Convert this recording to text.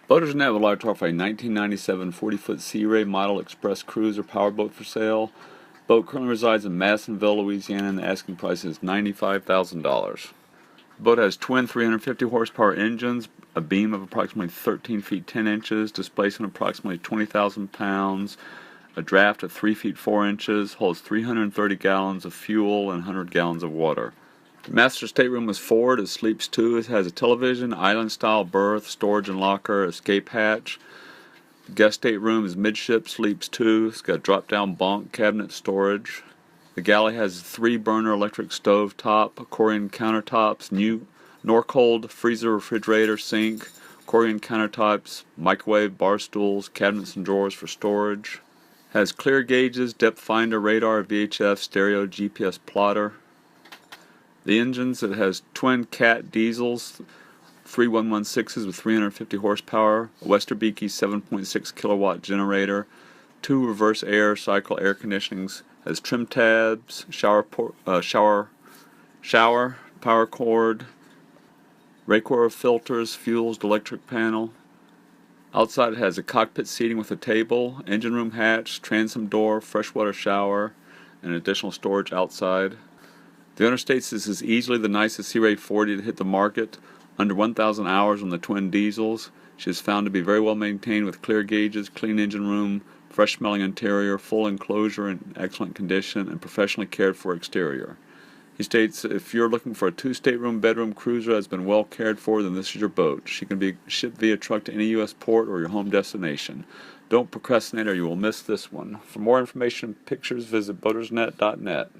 Boaters Net would like to offer a 1997 40-foot Sea Ray model express cruiser powerboat for sale. Boat currently resides in Madisonville, Louisiana, and the asking price is $95,000. The boat has twin 350 horsepower engines, a beam of approximately 13 feet 10 inches, displacement approximately 20,000 pounds, a draft of 3 feet 4 inches, holds 330 gallons of fuel and 100 gallons of water. The master stateroom is forward. It sleeps two. It has a television, island-style berth, storage and locker, escape hatch. The guest stateroom is midship, sleeps two. It's got drop-down bunk, cabinet storage. The galley has a 3-burner electric stove top, Corian countertops, new Norcold freezer, refrigerator, sink, Corian countertops, microwave, bar stools, cabinets and drawers for storage. Has clear gauges, depth finder, radar, VHF, stereo, GPS plotter. The engines, it has twin Cat diesels, 3116s with 350 horsepower, a Westerbeeke 7.6 kilowatt generator, 2 reverse air cycle air conditionings, has trim tabs, shower, power cord, Raycor filters, fuels, electric panel. Outside it has a cockpit seating with a table, engine room hatch, transom door, freshwater shower, and additional storage outside. The owner states this is easily the nicest Sea Ray 40 to hit the market, under 1,000 hours on the twin diesels. She is found to be very well maintained with clear gauges, clean engine room, fresh smelling interior, full enclosure in excellent condition, and professionally cared for exterior. He states if you're looking for a 2-stateroom bedroom cruiser that's been well cared for, then this is your boat. She can be shipped via truck to any U.S. port or your home destination. Don't procrastinate or you will miss this one. For more information and pictures, visit boatersnet.net.